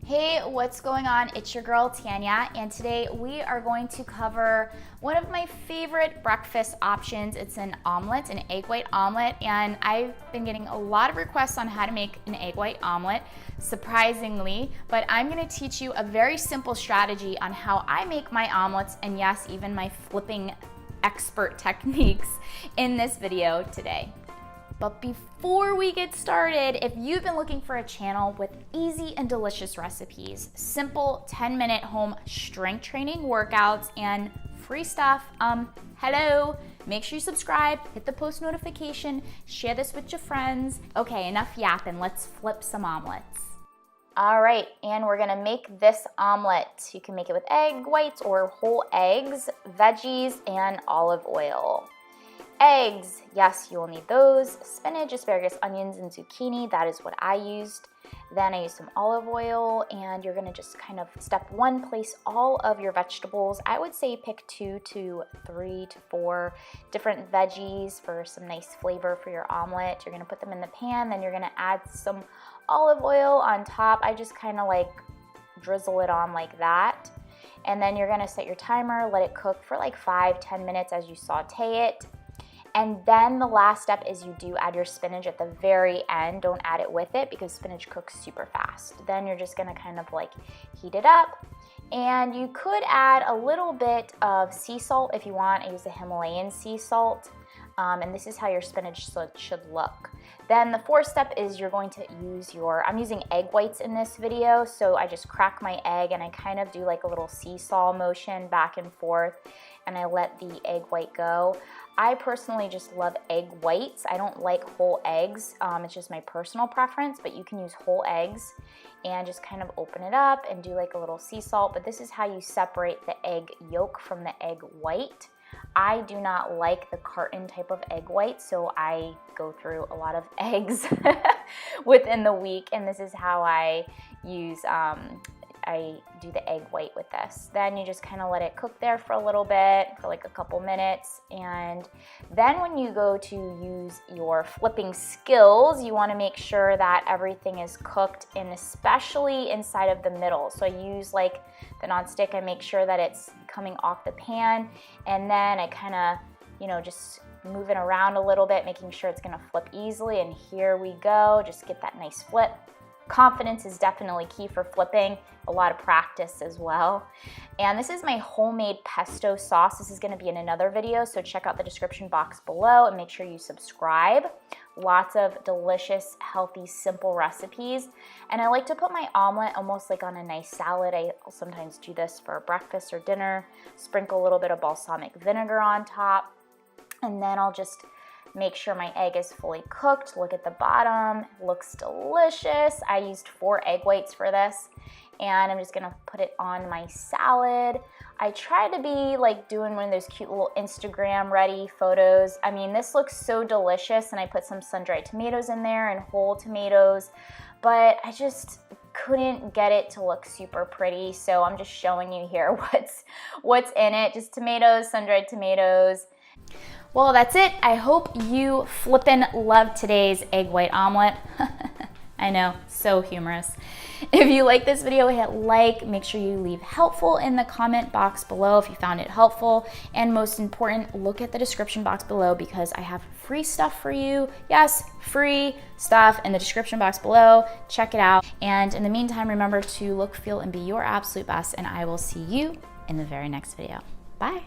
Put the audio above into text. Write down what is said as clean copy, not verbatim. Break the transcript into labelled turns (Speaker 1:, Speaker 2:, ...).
Speaker 1: Hey, what's going on? It's your girl Tanya, and today we are going to cover one of my favorite breakfast options. It's an omelet, an egg white omelet, and I've been getting a lot of requests on how to make an egg white omelet, surprisingly, but I'm gonna teach you a very simple strategy on how I make my omelets, and yes, even my flipping expert techniques in this video today. But before we get started, if you've been looking for a channel with easy and delicious recipes, simple 10-minute home strength training workouts, and free stuff, hello, make sure you subscribe, hit the post notification, share this with your friends. Okay, enough yapping, let's flip some omelets. All right, and we're gonna make this omelet. You can make it with egg whites or whole eggs, veggies, and olive oil. Eggs, yes, you will need those. Spinach, asparagus, onions, and zucchini, that is what I used. Then I used some olive oil, and you're gonna just kind of, step one, place all of your vegetables. I would say pick 2 to 3 to 4 different veggies for some nice flavor for your omelet. You're gonna put them in the pan, then you're gonna add some olive oil on top. I just kind of like drizzle it on like that. And then you're gonna set your timer, let it cook for like 5-10 minutes as you saute it. And then the last step is you do add your spinach at the very end. Don't add it with it because spinach cooks super fast. Then you're just gonna kind of like heat it up. And you could add a little bit of sea salt if you want. I use the Himalayan sea salt. And this is how your spinach should look. Then the fourth step is you're going to use I'm using egg whites in this video, so I just crack my egg and I kind of do like a little seesaw motion back and forth, and I let the egg white go. I personally just love egg whites. I don't like whole eggs. It's just my personal preference, but you can use whole eggs and just kind of open it up and do like a little sea salt, but this is how you separate the egg yolk from the egg white. I do not like the carton type of egg white, so I go through a lot of eggs within the week, and this is how I use, I do the egg white with this. Then you just kind of let it cook there for a little bit, for like a couple minutes, and then when you go to use your flipping skills, you want to make sure that everything is cooked, and especially inside of the middle. So I use like the nonstick, I make sure that it's coming off the pan, and then I kind of, just move it around a little bit, making sure it's gonna flip easily, and here we go, just get that nice flip. Confidence is definitely key for flipping, a lot of practice as well. And this is my homemade pesto sauce. This is gonna be in another video, so check out the description box below and make sure you subscribe. Lots of delicious, healthy, simple recipes. And I like to put my omelet almost like on a nice salad. I sometimes do this for breakfast or dinner, sprinkle a little bit of balsamic vinegar on top, and then I'll just make sure my egg is fully cooked. Look at the bottom, it looks delicious. I used 4 egg whites for this, and I'm just gonna put it on my salad. I try to be like doing one of those cute little Instagram ready photos. I mean, this looks so delicious, and I put some sun-dried tomatoes in there and whole tomatoes, but I just couldn't get it to look super pretty, so I'm just showing you here what's in it. Just tomatoes, sun-dried tomatoes. Well, that's it. I hope you flippin' love today's egg white omelet. I know, so humorous. If you like this video, hit like. Make sure you leave helpful in the comment box below if you found it helpful. And most important, look at the description box below because I have free stuff for you. Yes, free stuff in the description box below. Check it out. And in the meantime, remember to look, feel, and be your absolute best. And I will see you in the very next video. Bye.